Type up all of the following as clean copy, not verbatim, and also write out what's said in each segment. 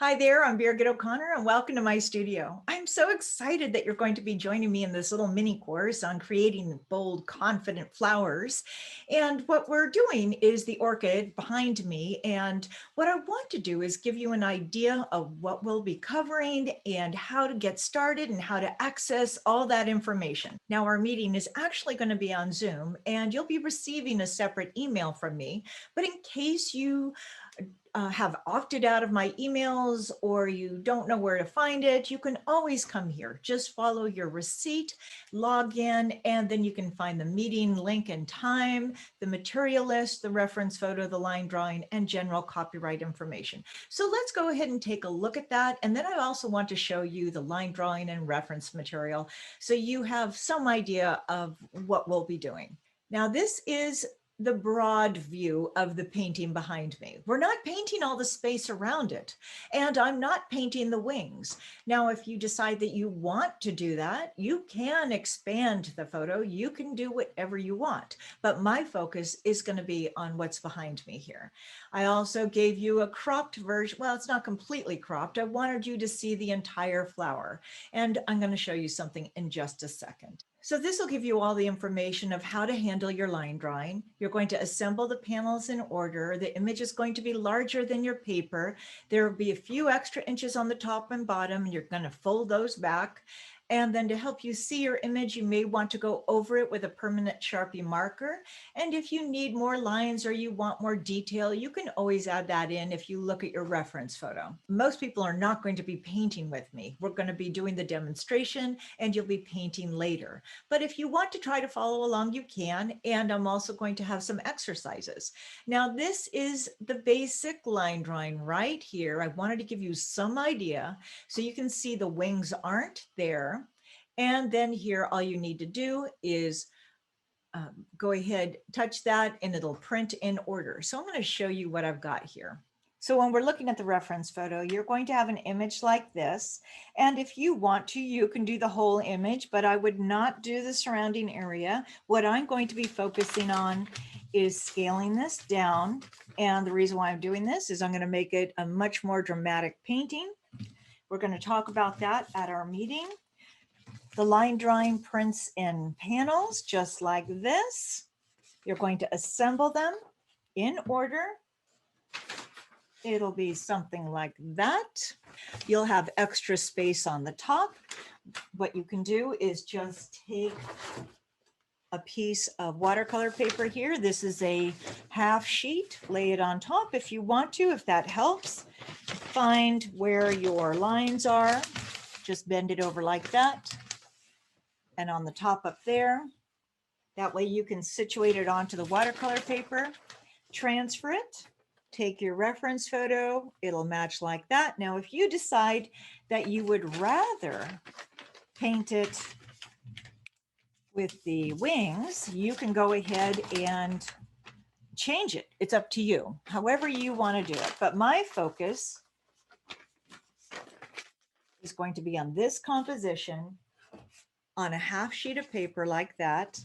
Hi there, I'm Birgit O'Connor and welcome to my studio. I'm so excited that you're going to be joining me in this little mini course on creating bold, confident flowers. And what we're doing is the orchid behind me. And what I want to do is give you an idea of what we'll be covering and how to get started and how to access all that information. Now, our meeting is actually going to be on Zoom and you'll be receiving a separate email from me. But in case you have opted out of my emails or you don't know where to find it, you can always come here. Just follow your receipt, log in, and then you can find the meeting link and time, the material list, the reference photo, the line drawing, and general copyright information. So let's go ahead and take a look at that. And then I also want to show you the line drawing and reference material so you have some idea of what we'll be doing. Now, this is the broad view of the painting behind me. We're not painting all the space around it, and I'm not painting the wings. Now, if you decide that you want to do that, you can expand the photo. You can do whatever you want, but my focus is going to be on what's behind me here. I also gave you a cropped version. Well, it's not completely cropped. I wanted you to see the entire flower, and I'm going to show you something in just a second. So this will give you all the information of how to handle your line drawing. You're going to assemble the panels in order. The image is going to be larger than your paper. There will be a few extra inches on the top and bottom, and you're going to fold those back. And then to help you see your image, you may want to go over it with a permanent Sharpie marker. And if you need more lines or you want more detail, you can always add that in if you look at your reference photo. Most people are not going to be painting with me. We're going to be doing the demonstration and you'll be painting later. But if you want to try to follow along, you can. And I'm also going to have some exercises. Now, this is the basic line drawing right here. I wanted to give you some idea so you can see the wings aren't there. And then here, all you need to do is go ahead, touch that, and it'll print in order. So I'm going to show you what I've got here. So when we're looking at the reference photo, you're going to have an image like this. And if you want to, you can do the whole image, but I would not do the surrounding area. What I'm going to be focusing on is scaling this down. And the reason why I'm doing this is I'm going to make it a much more dramatic painting. We're going to talk about that at our meeting. The line drawing prints in panels just like this. You're going to assemble them in order. It'll be something like that. You'll have extra space on the top. What you can do is just take a piece of watercolor paper here. This is a half sheet. Lay it on top if you want to, if that helps. Find where your lines are. Just bend it over like that. And on the top up there, that way you can situate it onto the watercolor paper, transfer it, take your reference photo, it'll match like that. Now, if you decide that you would rather paint it with the wings, you can go ahead and change it. It's up to you, however you want to do it. But my focus is going to be on this composition on a half sheet of paper like that.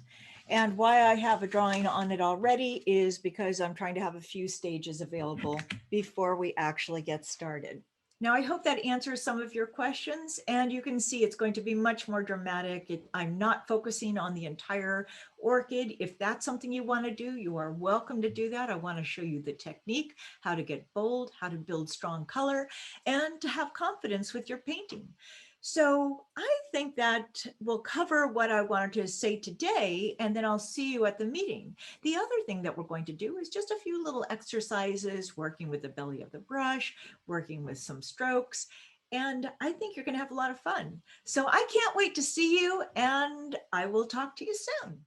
And why I have a drawing on it already is because I'm trying to have a few stages available before we actually get started. Now, I hope that answers some of your questions, and you can see it's going to be much more dramatic. I'm not focusing on the entire orchid. If that's something you want to do, you are welcome to do that. I want to show you the technique, how to get bold, how to build strong color, and to have confidence with your painting. So I think that will cover what I wanted to say today, and then I'll see you at the meeting. The other thing that we're going to do is just a few little exercises, working with the belly of the brush, working with some strokes, and I think you're going to have a lot of fun. So I can't wait to see you, and I will talk to you soon.